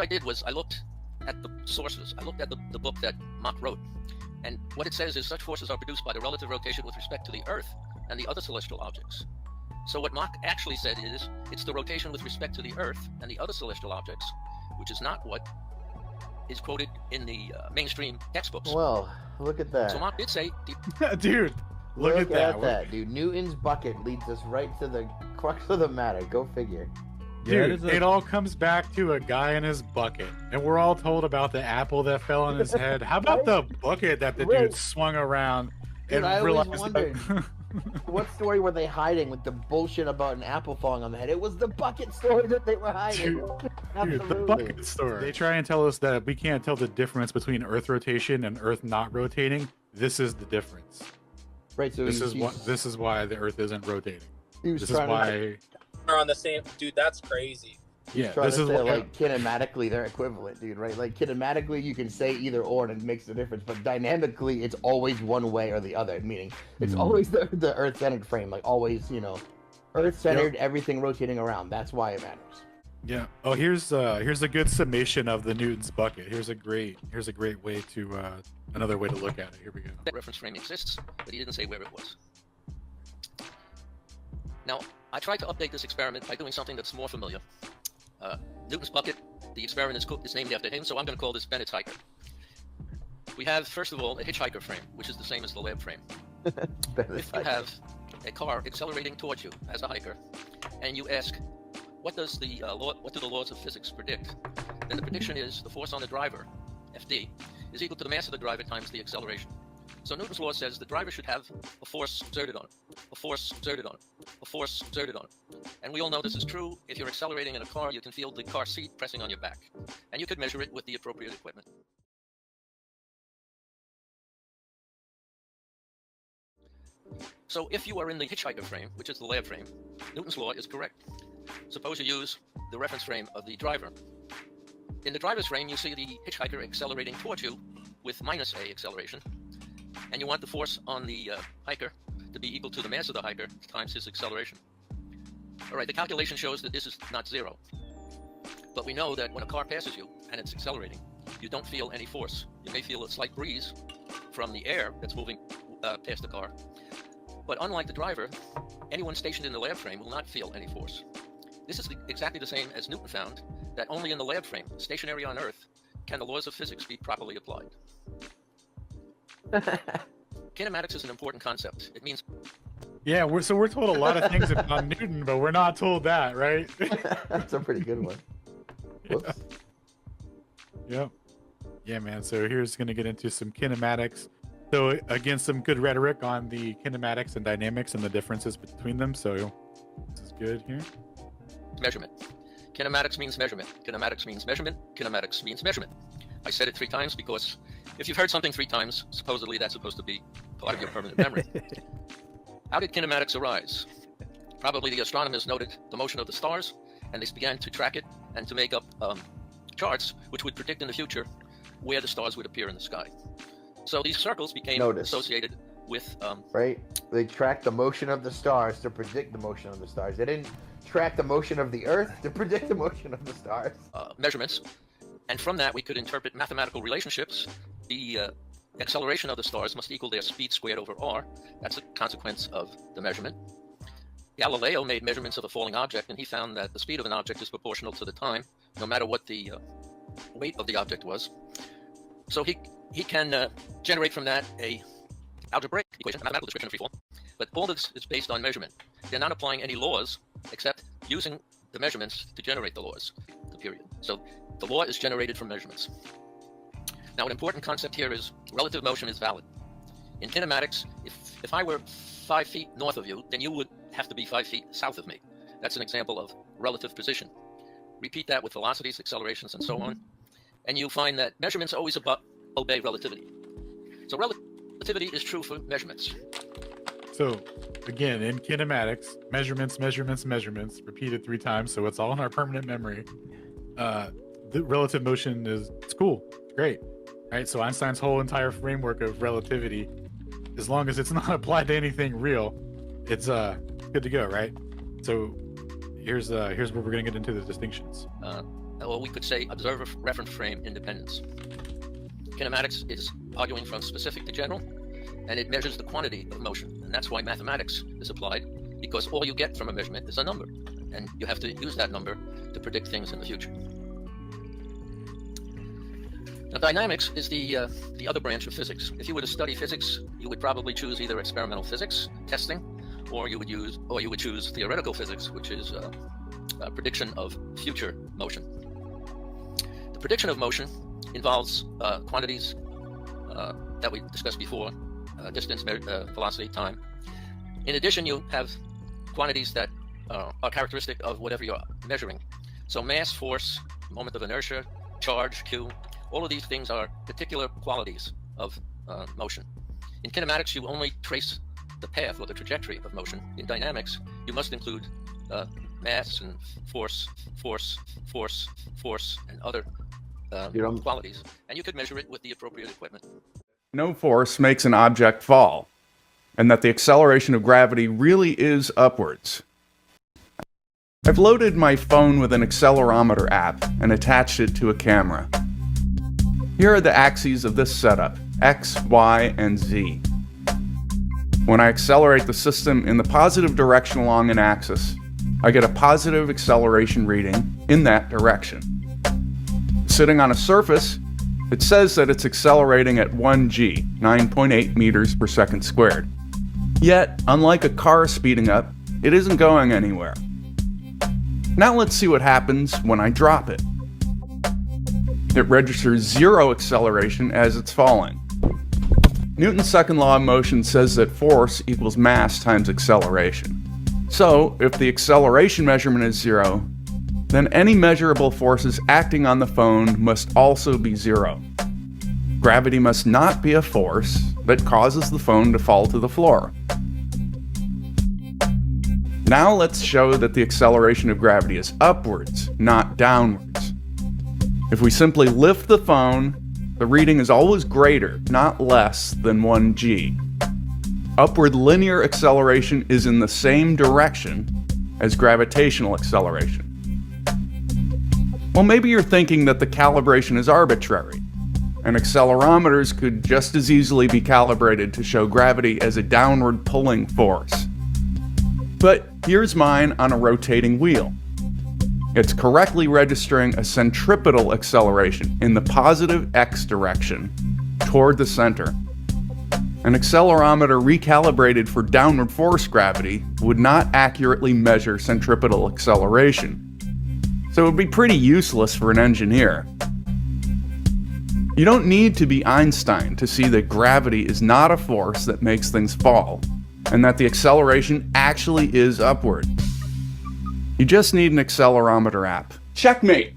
what I did was I looked at the sources. I looked at the book that Mach wrote. And what it says is such forces are produced by the relative rotation with respect to the Earth and the other celestial objects. So what Mach actually said is it's the rotation with respect to the Earth and the other celestial objects, which is not what is quoted in the mainstream textbooks. Well, look at that. So Mach did say... Dude, look at that, dude. Newton's bucket leads us right to the crux of the matter. Go figure. Dude, it all comes back to a guy in his bucket. And we're all told about the apple that fell on his head. How about the bucket that the dude swung around and I realized always wondered, what story were they hiding with the bullshit about an apple falling on the head? It was the bucket story that they were hiding. Dude, the bucket story. They try and tell us that we can't tell the difference between Earth rotation and Earth not rotating. This is the difference. Right, so this is why the Earth isn't rotating. This is why are on the same. Dude, that's crazy. Yeah, this is why, like, kinematically they're equivalent, dude. Right? Like kinematically, you can say either or, and it makes a difference. But dynamically, it's always one way or the other. Meaning, it's always the Earth-centered frame. Like always, you know, Earth-centered, everything rotating around. That's why it matters. Yeah. Oh, here's a good summation of the Newton's bucket. Here's a great way to another way to look at it. Here we go. That reference frame exists, but he didn't say where it was. Now, I tried to update this experiment by doing something that's more familiar. Newton's bucket, the experiment is named after him, so I'm going to call this Bennet's hiker. We have, first of all, a hitchhiker frame, which is the same as the lab frame. If you have a car accelerating towards you as a hiker, and you ask, what do the laws of physics predict? Then the prediction is the force on the driver, Fd, is equal to the mass of the driver times the acceleration. So Newton's law says the driver should have a force exerted on it, a force exerted on it, a force exerted on it. And we all know this is true. If you're accelerating in a car, you can feel the car seat pressing on your back. And you could measure it with the appropriate equipment. So if you are in the hitchhiker frame, which is the lab frame, Newton's law is correct. Suppose you use the reference frame of the driver. In the driver's frame, you see the hitchhiker accelerating towards you with minus a acceleration. And you want the force on the hiker to be equal to the mass of the hiker times his acceleration. All right, the calculation shows that this is not zero. But we know that when a car passes you and it's accelerating, you don't feel any force. You may feel a slight breeze from the air that's moving past the car. But unlike the driver, anyone stationed in the lab frame will not feel any force. This is exactly the same as Newton found, that only in the lab frame, stationary on Earth, can the laws of physics be properly applied. Kinematics is an important concept. It means... Yeah, we're told a lot of things about Newton, but we're not told that, right? That's a pretty good one. Whoops. Yep. Yeah, man. So here's going to get into some kinematics. So again, some good rhetoric on the kinematics and dynamics and the differences between them. So this is good here. Measurement. Kinematics means measurement. Kinematics means measurement. Kinematics means measurement. I said it 3 times because if you've heard something 3 times, supposedly that's supposed to be part of your permanent memory. How did kinematics arise? Probably the astronomers noted the motion of the stars, and they began to track it and to make up charts which would predict in the future where the stars would appear in the sky. So these circles became associated with... right? They tracked the motion of the stars to predict the motion of the stars. They didn't track the motion of the Earth to predict the motion of the stars. Measurements. And from that, we could interpret mathematical relationships. The acceleration of the stars must equal their speed squared over r. That's a consequence of the measurement. Galileo made measurements of a falling object, and he found that the speed of an object is proportional to the time, no matter what the weight of the object was. So he can generate from that a algebraic equation, a mathematical description of free fall. But all this is based on measurement. They're not applying any laws, except using the measurements to generate the laws, the period. So the law is generated from measurements. Now, an important concept here is relative motion is valid. In kinematics, if I were 5 feet north of you, then you would have to be 5 feet south of me. That's an example of relative position. Repeat that with velocities, accelerations, and so on, and you'll find that measurements always obey relativity. So relativity is true for measurements. So again, in kinematics, measurements, repeated 3 times, so it's all in our permanent memory. The relative motion it's cool, it's great. Right, so Einstein's whole entire framework of relativity, as long as it's not applied to anything real, it's good to go, right? So here's where we're gonna get into the distinctions. or we could say observer reference frame independence. Kinematics is arguing from specific to general, and it measures the quantity of motion. And that's why mathematics is applied, because all you get from a measurement is a number, and you have to use that number to predict things in the future. Now, dynamics is the other branch of physics. If you were to study physics, you would probably choose either experimental physics, testing, or you would choose theoretical physics, which is a prediction of future motion. The prediction of motion involves quantities that we discussed before, distance, velocity, time. In addition, you have quantities that are characteristic of whatever you're measuring. So mass, force, moment of inertia, charge, Q, all of these things are particular qualities of motion. In kinematics, you only trace the path or the trajectory of motion. In dynamics, you must include mass and force, and other qualities, and you could measure it with the appropriate equipment. No force makes an object fall, and that the acceleration of gravity really is upwards. I've loaded my phone with an accelerometer app and attached it to a camera. Here are the axes of this setup, X, Y, and Z. When I accelerate the system in the positive direction along an axis, I get a positive acceleration reading in that direction. Sitting on a surface, it says that it's accelerating at 1g, 9.8 meters per second squared. Yet, unlike a car speeding up, it isn't going anywhere. Now let's see what happens when I drop it. It registers 0 acceleration as it's falling. Newton's second law of motion says that force equals mass times acceleration. So, if the acceleration measurement is 0, then any measurable forces acting on the phone must also be 0. Gravity must not be a force that causes the phone to fall to the floor. Now let's show that the acceleration of gravity is upwards, not downwards. If we simply lift the phone, the reading is always greater, not less than 1g. Upward linear acceleration is in the same direction as gravitational acceleration. Well, maybe you're thinking that the calibration is arbitrary, and accelerometers could just as easily be calibrated to show gravity as a downward pulling force. But here's mine on a rotating wheel. It's correctly registering a centripetal acceleration in the positive x direction toward the center. An accelerometer recalibrated for downward force gravity would not accurately measure centripetal acceleration, so it would be pretty useless for an engineer. You don't need to be Einstein to see that gravity is not a force that makes things fall, and that the acceleration actually is upward. You just need an accelerometer app. Checkmate!